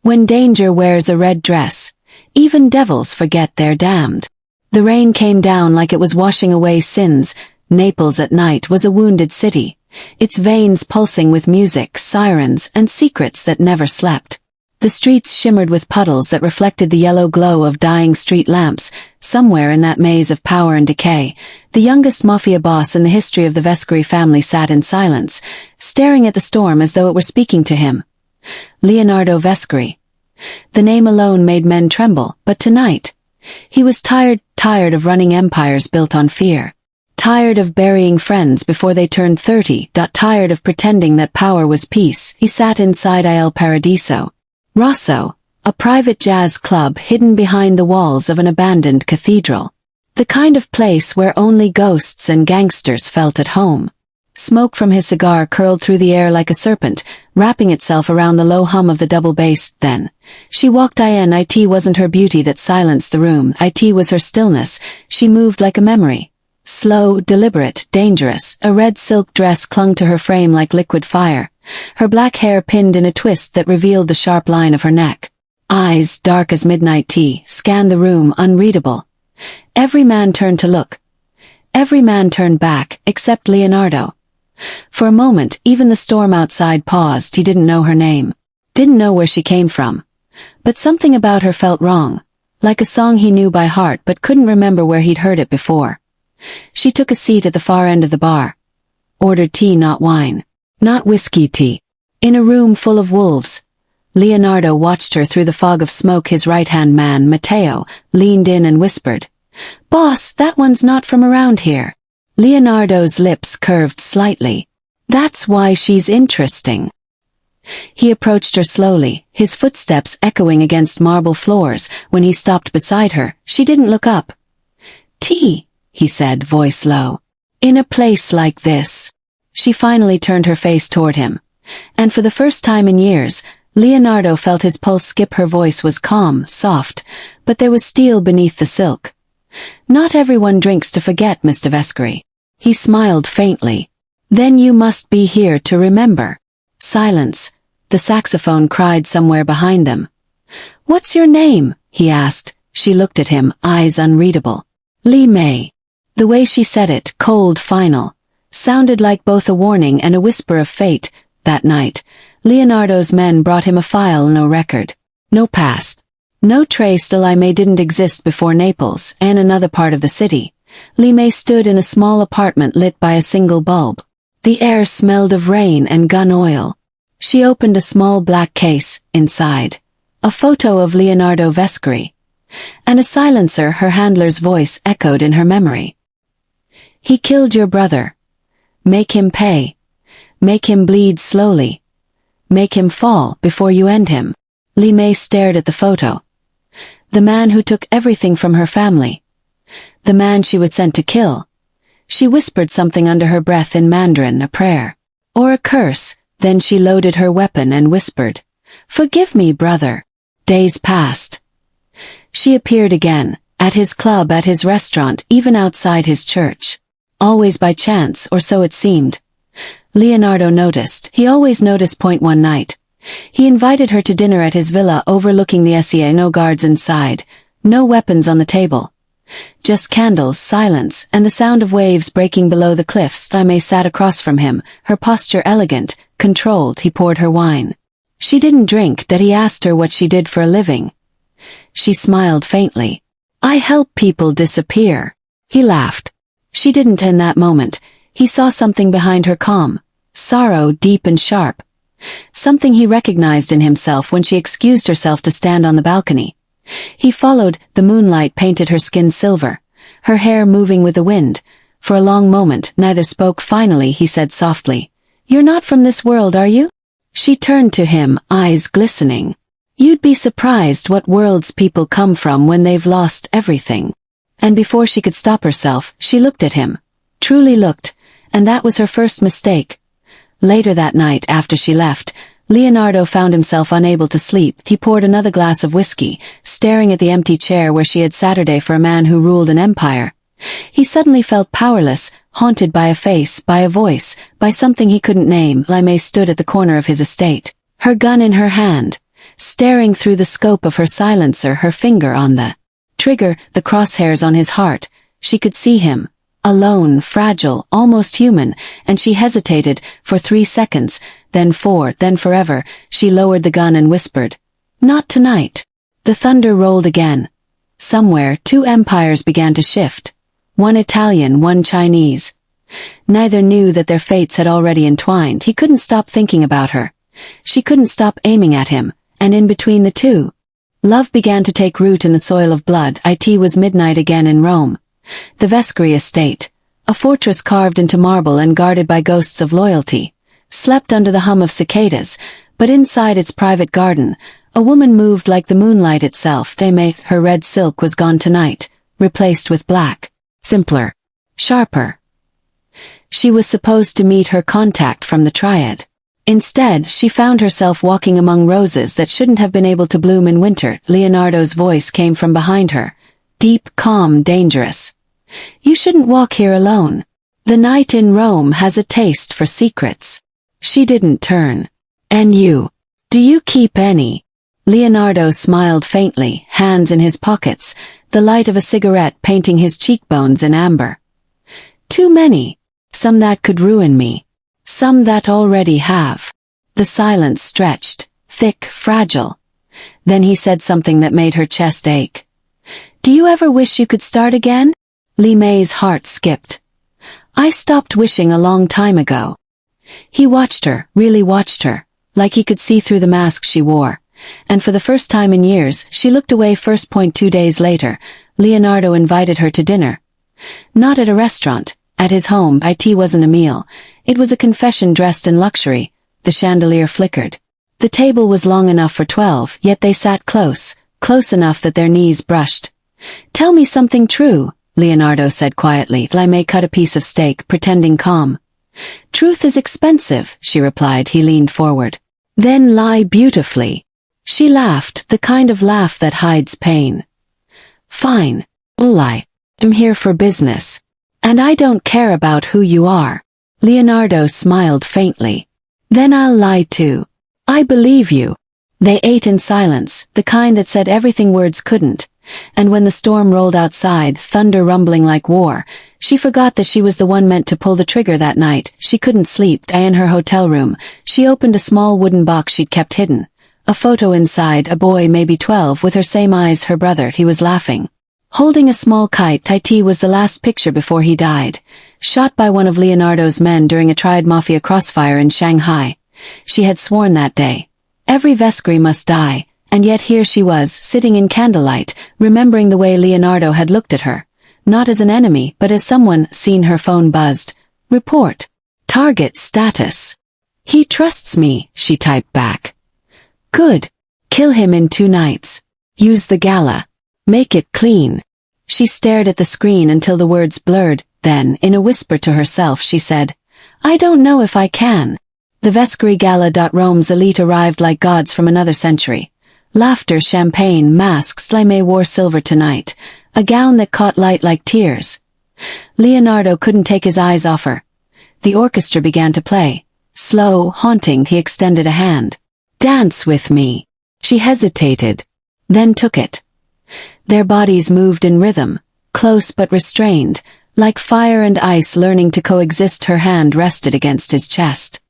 When danger wears a red dress, even devils forget they're damned. The rain came down like it was washing away sins. Naples at night was a wounded city, its veins pulsing with music, sirens, and secrets that never slept. The streets shimmered with puddles that reflected the yellow glow of dying street lamps. Somewhere in that maze of power and decay, the youngest Mafia boss in the history of the Vescari family sat in silence, staring at the storm as though it were speaking to him. Leonardo Vescari. The name alone made men tremble, but tonight, he was tired of running empires built on fear. Tired of burying friends before they turned 30, tired of pretending that power was peace. He sat inside Il Paradiso. Rosso, a private jazz club hidden behind the walls of an abandoned cathedral. The kind of place where only ghosts and gangsters felt at home. Smoke from his cigar curled through the air like a serpent, wrapping itself around the low hum of the double bass. Then, she walked in. It wasn't her beauty that silenced the room. It was her stillness. She moved like a memory. Slow, deliberate, dangerous. A red silk dress clung to her frame like liquid fire, her black hair pinned in a twist that revealed the sharp line of her neck. Eyes, dark as midnight tea, scanned the room, unreadable. Every man turned to look. Every man turned back, except Leonardo. For a moment, even the storm outside paused. He didn't know her name. Didn't know where she came from. But something about her felt wrong. Like a song he knew by heart but couldn't remember where he'd heard it before. She took a seat at the far end of the bar. Ordered tea, not wine. Not whiskey tea. In a room full of wolves. Leonardo watched her through the fog of smoke. His right-hand man, Matteo, leaned in and whispered, "Boss, that one's not from around here." Leonardo's lips curved slightly. "That's why she's interesting." He approached her slowly, his footsteps echoing against marble floors. When he stopped beside her, she didn't look up. "Tea," he said, voice low. "In a place like this." She finally turned her face toward him. And for the first time in years, Leonardo felt his pulse skip. Her voice was calm, soft, but there was steel beneath the silk. "Not everyone drinks to forget, Mr. Vescari." He smiled faintly. "Then you must be here to remember." Silence. The saxophone cried somewhere behind them. "What's your name?" he asked. She looked at him, eyes unreadable. "Li Mei." The way she said it, cold, final, sounded like both a warning and a whisper of fate. That night, Leonardo's men brought him a file. No record. No past. No trace. Li Mei didn't exist before Naples and another part of the city. Li Mei stood in a small apartment lit by a single bulb. The air smelled of rain and gun oil. She opened a small black case. Inside, a photo of Leonardo Vescari. And a silencer. Her handler's voice echoed in her memory. "He killed your brother. Make him pay. Make him bleed slowly. Make him fall before you end him." Li Mei stared at the photo. The man who took everything from her family. The man she was sent to kill. She whispered something under her breath in Mandarin, a prayer. Or a curse. Then she loaded her weapon and whispered, "Forgive me, brother." Days passed. She appeared again, at his club, at his restaurant, even outside his church. Always by chance, or so it seemed. Leonardo noticed. He always noticed. One night, he invited her to dinner at his villa overlooking the Essia. No guards inside, no weapons on the table. Just candles, silence, and the sound of waves breaking below the cliffs. Li Mei sat across from him, her posture elegant, controlled. He poured her wine. She didn't drink. He asked her what she did for a living. She smiled faintly. "I help people disappear." He laughed. She didn't. In that moment, he saw something behind her calm, sorrow deep and sharp. Something he recognized in himself when she excused herself to stand on the balcony. He followed. The moonlight painted her skin silver, her hair moving with the wind. For a long moment, neither spoke. Finally, he said softly, "You're not from this world, are you?" She turned to him, eyes glistening. "You'd be surprised what worlds people come from when they've lost everything." And before she could stop herself, she looked at him. Truly looked, and that was her first mistake. Later that night, after she left, Leonardo found himself unable to sleep. He poured another glass of whiskey, staring at the empty chair where she had Saturday for a man who ruled an empire. He suddenly felt powerless, haunted by a face, by a voice, by something he couldn't name. Li Mei stood at the corner of his estate, her gun in her hand, staring through the scope of her silencer, her finger on the trigger, the crosshairs on his heart. She could see him, alone, fragile, almost human, and she hesitated for 3 seconds, then 4, then forever. She lowered the gun and whispered, "Not tonight." The thunder rolled again. Somewhere, 2 empires began to shift. One Italian, one Chinese. Neither knew that their fates had already entwined. He couldn't stop thinking about her. She couldn't stop aiming at him, and in between the two, love began to take root in the soil of blood. It was midnight again in Rome. The Vescari estate, a fortress carved into marble and guarded by ghosts of loyalty, slept under the hum of cicadas, but inside its private garden, a woman moved like the moonlight itself. Li Mei, her red silk was gone tonight, replaced with black, simpler, sharper. She was supposed to meet her contact from the Triad. Instead, she found herself walking among roses that shouldn't have been able to bloom in winter. Leonardo's voice came from behind her, deep, calm, dangerous. "You shouldn't walk here alone. The night in Rome has a taste for secrets." She didn't turn. "And you? Do you keep any?" Leonardo smiled faintly, hands in his pockets, the light of a cigarette painting his cheekbones in amber. "Too many. Some that could ruin me. Some that already have." The silence stretched, thick, fragile. Then he said something that made her chest ache. "Do you ever wish you could start again?" Li Mei's heart skipped. "I stopped wishing a long time ago." He watched her, really watched her, like he could see through the mask she wore. And for the first time in years, she looked away. 2 days later, Leonardo invited her to dinner. Not at a restaurant, at his home. It wasn't a meal. It was a confession dressed in luxury. The chandelier flickered. The table was long enough for 12, yet they sat close, close enough that their knees brushed. "Tell me something true," Leonardo said quietly. Li Mei cut a piece of steak, pretending calm. "Truth is expensive," she replied. He leaned forward. "Then lie beautifully." She laughed, the kind of laugh that hides pain. "Fine. I'll lie. I'm here for business. And I don't care about who you are." Leonardo smiled faintly. "Then I'll lie too. I believe you." They ate in silence, the kind that said everything words couldn't. And when the storm rolled outside, thunder rumbling like war, she forgot that she was the one meant to pull the trigger that night. She couldn't sleep. In her hotel room, she opened a small wooden box she'd kept hidden. A photo inside, a boy maybe 12 with her same eyes, her brother. He was laughing, holding a small kite. It was the last picture before he died, shot by one of Leonardo's men during a Triad Mafia crossfire in Shanghai. She had sworn that day, every Vescari must die, and yet here she was, sitting in candlelight, remembering the way Leonardo had looked at her, not as an enemy but as someone. Seen her phone buzzed. "Report. Target status." "He trusts me," she typed back. "Good. Kill him in 2 nights. Use the gala. Make it clean." She stared at the screen until the words blurred, then, in a whisper to herself, she said, "I don't know if I can." The Vescari Gala. Rome's elite arrived like gods from another century. Laughter, champagne, masks. Li Mei wore silver tonight, a gown that caught light like tears. Leonardo couldn't take his eyes off her. The orchestra began to play. Slow, haunting. He extended a hand. "Dance with me." She hesitated, then took it. Their bodies moved in rhythm, close but restrained, like fire and ice learning to coexist. Her hand rested against his chest.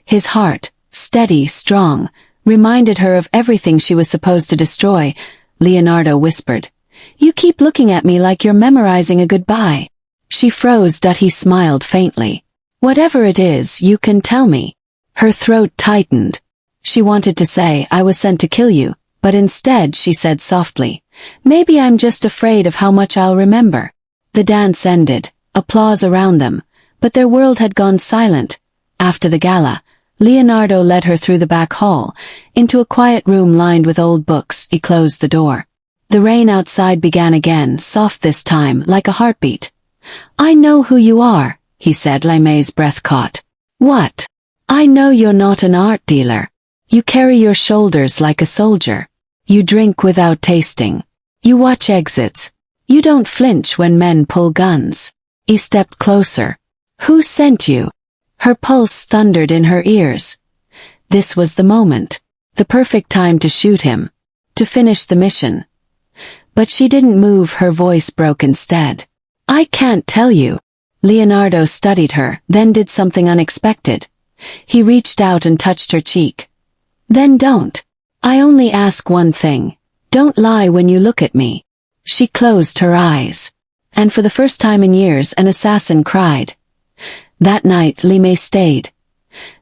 His heart, steady, strong, reminded her of everything she was supposed to destroy. Leonardo whispered, "You keep looking at me like you're memorizing a goodbye." She froze. He smiled faintly. "Whatever it is, you can tell me." Her throat tightened. She wanted to say, "I was sent to kill you," but instead she said softly, "Maybe I'm just afraid of how much I'll remember." The dance ended, applause around them, but their world had gone silent. After the gala, Leonardo led her through the back hall, into a quiet room lined with old books. He closed the door. The rain outside began again, soft this time, like a heartbeat. "I know who you are," he said. Li Mei's breath caught. "What?" "I know you're not an art dealer. You carry your shoulders like a soldier. You drink without tasting. You watch exits. You don't flinch when men pull guns." He stepped closer. "Who sent you?" Her pulse thundered in her ears. This was the moment. The perfect time to shoot him. To finish the mission. But she didn't move, her voice broke instead. I can't tell you. Leonardo studied her, then did something unexpected. He reached out and touched her cheek. Then don't. I only ask one thing. Don't lie when you look at me. She closed her eyes. And for the first time in years, an assassin cried. That night, Li Mei stayed.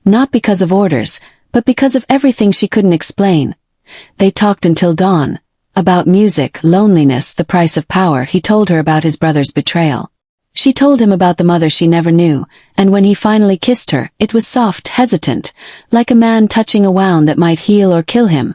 Not because of orders, but because of everything she couldn't explain. They talked until dawn. About music, loneliness, the price of power. He told her about his brother's betrayal. She told him about the mother she never knew, and when he finally kissed her, it was soft, hesitant, like a man touching a wound that might heal or kill him.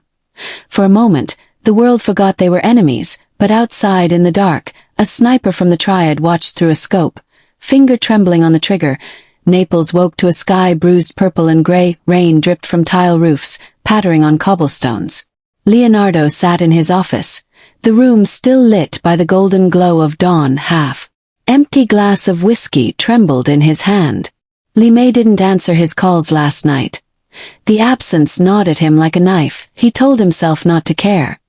For a moment, the world forgot they were enemies, but outside in the dark, a sniper from the Triad watched through a scope, finger trembling on the trigger. Naples woke to a sky bruised purple and gray, rain dripped from tile roofs, pattering on cobblestones. Leonardo sat in his office, the room still lit by the golden glow of dawn. Empty glass of whiskey trembled in his hand. Li Mei didn't answer his calls last night. The absence gnawed at him like a knife. He told himself not to care.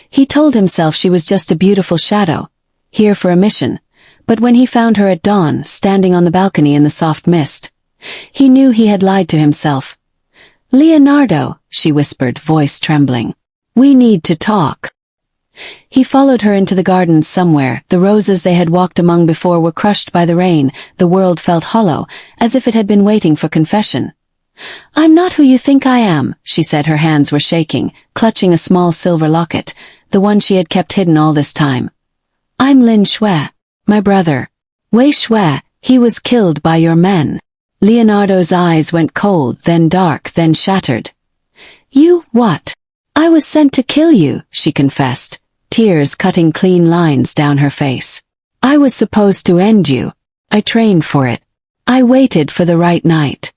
He told himself she was just a beautiful shadow, here for a mission. But when he found her at dawn, standing on the balcony in the soft mist, he knew he had lied to himself. Leonardo, she whispered, voice trembling. We need to talk. He followed her into the gardens somewhere. The roses they had walked among before were crushed by the rain. The world felt hollow, as if it had been waiting for confession. I'm not who you think I am, she said. Her hands were shaking, clutching a small silver locket, the one she had kept hidden all this time. I'm Lin Shui. My brother. Wei Shui, he was killed by your men. Leonardo's eyes went cold, then dark, then shattered. You, what? I was sent to kill you, she confessed, tears cutting clean lines down her face. I was supposed to end you. I trained for it. I waited for the right night.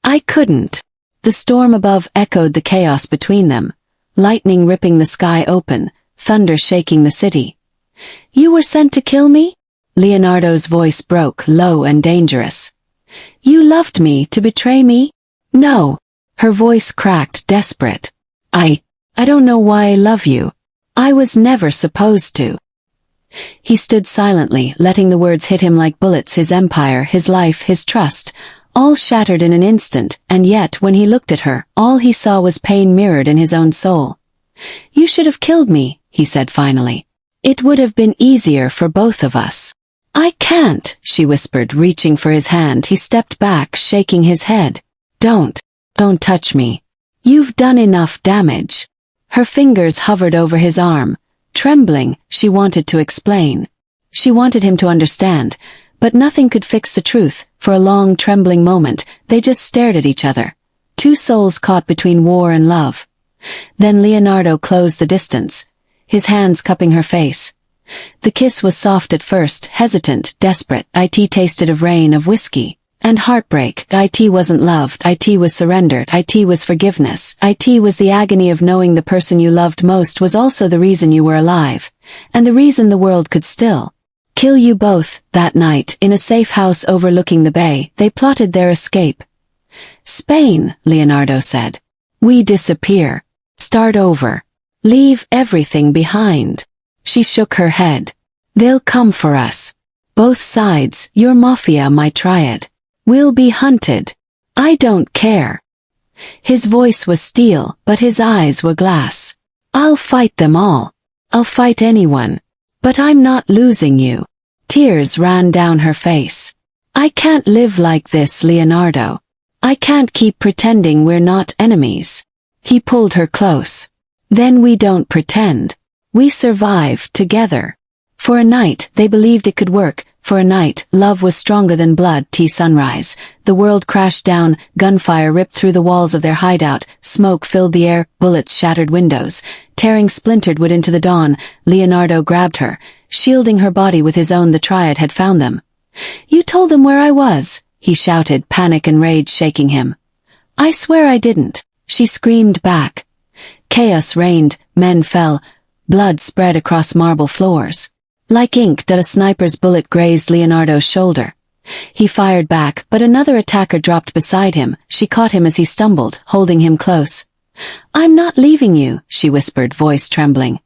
I couldn't. The storm above echoed the chaos between them, lightning ripping the sky open, thunder shaking the city. You were sent to kill me? Leonardo's voice broke, low and dangerous. You loved me to betray me? No. Her voice cracked, desperate. I don't know why I love you. I was never supposed to. He stood silently, letting the words hit him like bullets. His empire, his life, his trust, all shattered in an instant, and yet when he looked at her, all he saw was pain mirrored in his own soul. You should have killed me, he said finally. It would have been easier for both of us. I can't, she whispered, reaching for his hand. He stepped back, shaking his head. Don't touch me. You've done enough damage. Her fingers hovered over his arm. Trembling, she wanted to explain. She wanted him to understand, but nothing could fix the truth. For a long, trembling moment, they just stared at each other. Two souls caught between war and love. Then Leonardo closed the distance, his hands cupping her face. The kiss was soft at first, hesitant, desperate. It tasted of rain, of whiskey, and heartbreak. It wasn't love. It was surrendered. It was forgiveness. It was the agony of knowing the person you loved most was also the reason you were alive, and the reason the world could still kill you both. That night, in a safe house overlooking the bay, they plotted their escape. Spain, Leonardo said. We disappear. Start over. Leave everything behind. She shook her head. They'll come for us. Both sides, your Mafia, my Triad. We'll be hunted. I don't care. His voice was steel, but his eyes were glass. I'll fight them all. I'll fight anyone. But I'm not losing you. Tears ran down her face. I can't live like this, Leonardo. I can't keep pretending we're not enemies. He pulled her close. Then we don't pretend. We survive together. For a night, they believed it could work. For a night, love was stronger than blood. Sunrise. The world crashed down, gunfire ripped through the walls of their hideout, smoke filled the air, bullets shattered windows, tearing splintered wood into the dawn. Leonardo grabbed her, shielding her body with his own. The Triad had found them. You told them where I was, he shouted, panic and rage shaking him. I swear I didn't, she screamed back. Chaos reigned, men fell, blood spread across marble floors. Like ink, a sniper's bullet grazed Leonardo's shoulder. He fired back, but another attacker dropped beside him. She caught him as he stumbled, holding him close. I'm not leaving you, she whispered, voice trembling.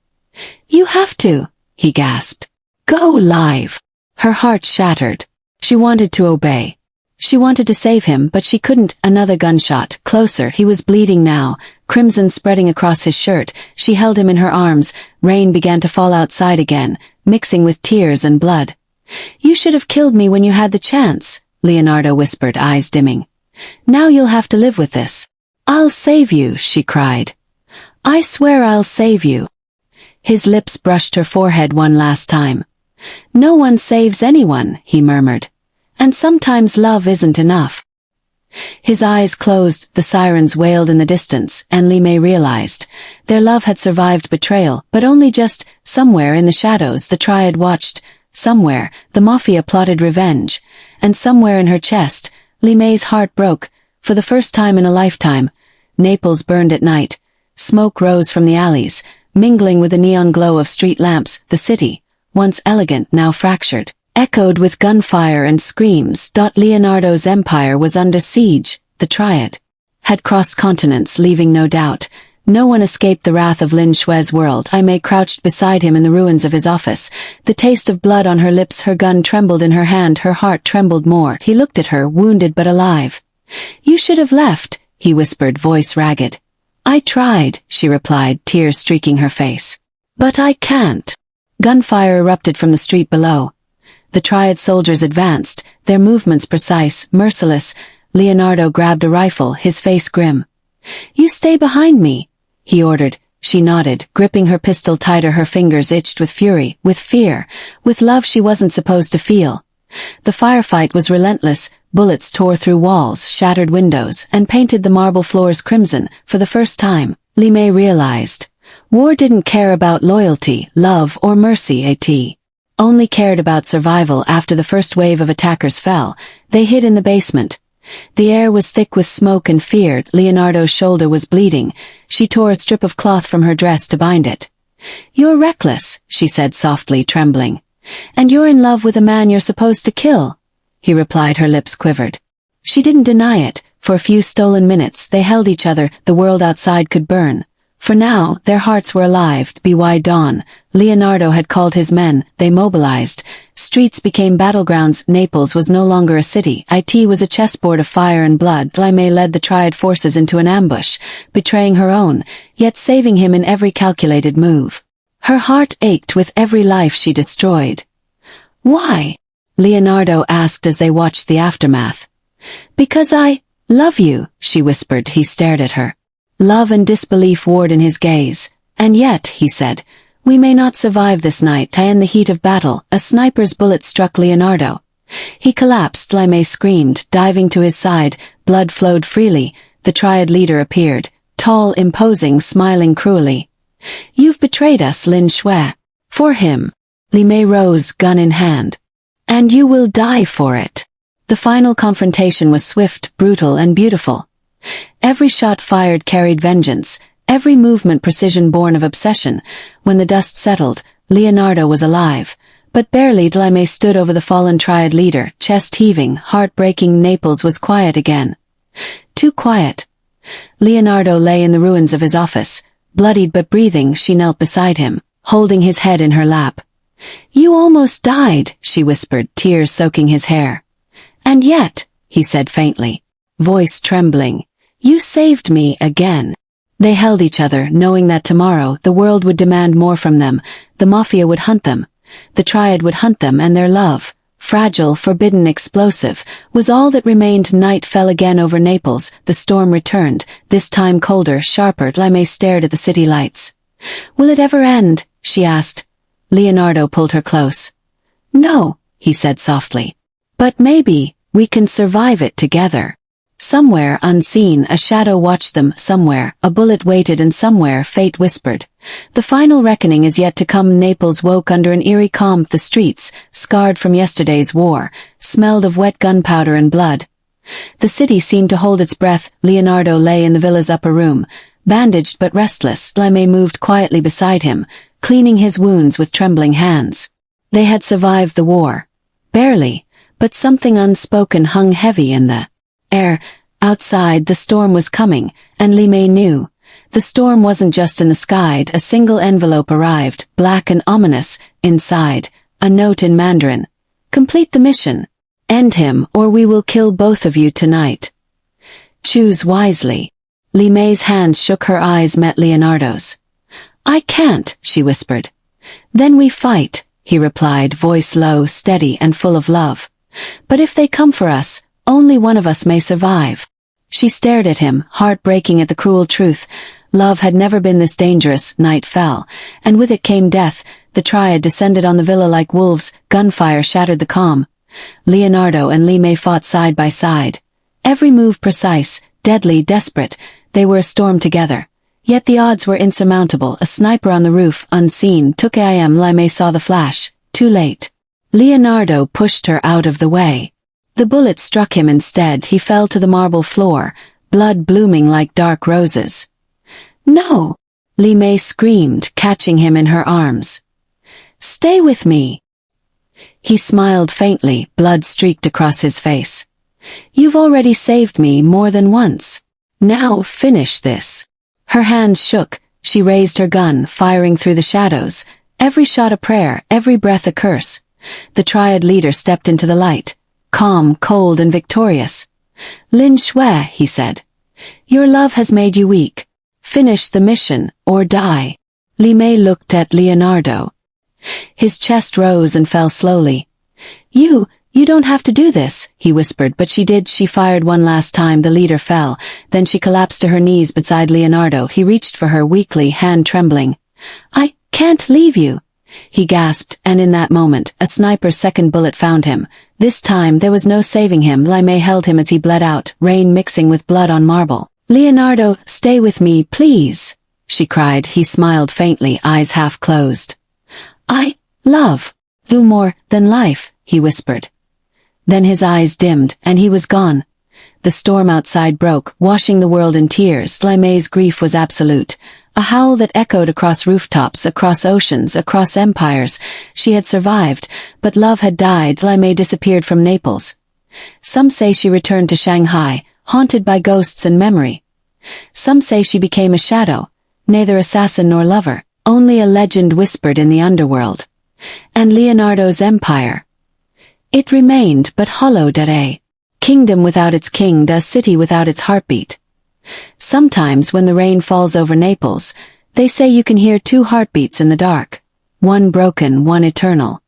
You have to, he gasped. Go live. Her heart shattered. She wanted to obey. She wanted to save him, but she couldn't. Another gunshot. Closer. He was bleeding now, crimson spreading across his shirt. She held him in her arms. Rain began to fall outside again, mixing with tears and blood. You should have killed me when you had the chance, Leonardo whispered, eyes dimming. Now you'll have to live with this. I'll save you, she cried. I swear I'll save you. His lips brushed her forehead one last time. No one saves anyone, he murmured. And sometimes love isn't enough. His eyes closed, the sirens wailed in the distance, and Li Mei realized. Their love had survived betrayal, but only just. Somewhere in the shadows the Triad watched. Somewhere, the Mafia plotted revenge. And somewhere in her chest, Li Mei's heart broke. For the first time in a lifetime, Naples burned at night. Smoke rose from the alleys, mingling with the neon glow of street lamps. The city, once elegant, now fractured, echoed with gunfire and screams. Leonardo's empire was under siege. The Triad had crossed continents, leaving no doubt. No one escaped the wrath of Lin Shui's world. Li Mei crouched beside him in the ruins of his office. The taste of blood on her lips, her gun trembled in her hand, her heart trembled more. He looked at her, wounded but alive. You should have left, he whispered, voice ragged. I tried, she replied, tears streaking her face. But I can't. Gunfire erupted from the street below. The Triad soldiers advanced, their movements precise, merciless. Leonardo grabbed a rifle, his face grim. You stay behind me, he ordered. She nodded, gripping her pistol tighter. Her fingers itched with fury, with fear, with love she wasn't supposed to feel. The firefight was relentless. Bullets tore through walls, shattered windows, and painted the marble floors crimson. For the first time, Li Mei realized. War didn't care about loyalty, love, or mercy. It only cared about survival. After the first wave of attackers fell, they hid in the basement. The air was thick with smoke and fear. Leonardo's shoulder was bleeding. She tore a strip of cloth from her dress to bind it. You're reckless, she said softly, trembling. And you're in love with a man you're supposed to kill, he replied. Her lips quivered. She didn't deny it. For a few stolen minutes, they held each other. The world outside could burn. For now, their hearts were alive. By dawn, Leonardo had called his men. They mobilized. Streets became battlegrounds. Naples was no longer a city. It was a chessboard of fire and blood. Li Mei led the Triad forces into an ambush, betraying her own, yet saving him in every calculated move. Her heart ached with every life she destroyed. Why? Leonardo asked as they watched the aftermath. Because I love you, she whispered. He stared at her. Love and disbelief warred in his gaze. And yet, he said, we may not survive this night. In the heat of battle, a sniper's bullet struck Leonardo. He collapsed. Li Mei screamed, diving to his side. Blood flowed freely. The Triad leader appeared, tall, imposing, smiling cruelly. You've betrayed us, Lin Shui. For him. Li Mei rose, gun in hand. And you will die for it. The final confrontation was swift, brutal, and beautiful. Every shot fired carried vengeance, every movement precision born of obsession. When the dust settled, Leonardo was alive, but barely. Li Mei stood over the fallen Triad leader, chest heaving, heart breaking. Naples was quiet again. Too quiet. Leonardo lay in the ruins of his office, bloodied but breathing. She knelt beside him, holding his head in her lap. You almost died, she whispered, tears soaking his hair. And yet, he said faintly, voice trembling, you saved me again. They held each other, knowing that tomorrow the world would demand more from them. The Mafia would hunt them. The Triad would hunt them, and their love, fragile, forbidden, explosive, was all that remained. Night fell again over Naples. The storm returned, this time colder, sharper. Li Mei stared at the city lights. Will it ever end? She asked. Leonardo pulled her close. No, he said softly. But maybe we can survive it together. Somewhere, unseen, a shadow watched them. Somewhere, a bullet waited, and somewhere, fate whispered. The final reckoning is yet to come. Naples woke under an eerie calm. The streets, scarred from yesterday's war, smelled of wet gunpowder and blood. The city seemed to hold its breath. Leonardo lay in the villa's upper room, bandaged but restless. Li Mei moved quietly beside him, cleaning his wounds with trembling hands. They had survived the war. Barely, but something unspoken hung heavy in the air. Outside, the storm was coming, and Li Mei knew. The storm wasn't just in the sky, a single envelope arrived, black and ominous, inside, a note in Mandarin. Complete the mission. End him, or we will kill both of you tonight. Choose wisely. Li Mei's hand shook, her eyes met Leonardo's. I can't, she whispered. Then we fight, he replied, voice low, steady, and full of love. But if they come for us, only one of us may survive. She stared at him, heart breaking at the cruel truth. Love had never been this dangerous. Night fell, and with it came death. The Triad descended on the villa like wolves, gunfire shattered the calm. Leonardo and Li Mei fought side by side. Every move precise, deadly, desperate. They were a storm together. Yet the odds were insurmountable. A sniper on the roof, unseen, took aim. Li Mei saw the flash. Too late. Leonardo pushed her out of the way. The bullet struck him instead. He fell to the marble floor, blood blooming like dark roses. No! Li Mei screamed, catching him in her arms. Stay with me. He smiled faintly, blood streaked across his face. You've already saved me more than once. Now finish this. Her hands shook. She raised her gun, firing through the shadows. Every shot a prayer, every breath a curse. The Triad leader stepped into the light, calm, cold, and victorious. Lin Shui, he said. Your love has made you weak. Finish the mission, or die. Li Mei looked at Leonardo. His chest rose and fell slowly. You don't have to do this, he whispered, but she did. She fired one last time. The leader fell. Then she collapsed to her knees beside Leonardo. He reached for her weakly, hand trembling. I can't leave you, he gasped, and in that moment, a sniper's second bullet found him. This time, there was no saving him. Li Mei held him as he bled out, rain mixing with blood on marble. Leonardo, stay with me, please, she cried. He smiled faintly, eyes half closed. I love you more than life, he whispered. Then his eyes dimmed, and he was gone. The storm outside broke, washing the world in tears. Li Mei's grief was absolute. A howl that echoed across rooftops, across oceans, across empires. She had survived, but love had died. Li Mei disappeared from Naples. Some say she returned to Shanghai, haunted by ghosts and memory. Some say she became a shadow, neither assassin nor lover, only a legend whispered in the underworld. And Leonardo's empire. It remained but hollowed at a kingdom without its king, a city without its heartbeat. Sometimes when the rain falls over Naples, they say you can hear two heartbeats in the dark. One broken, one eternal.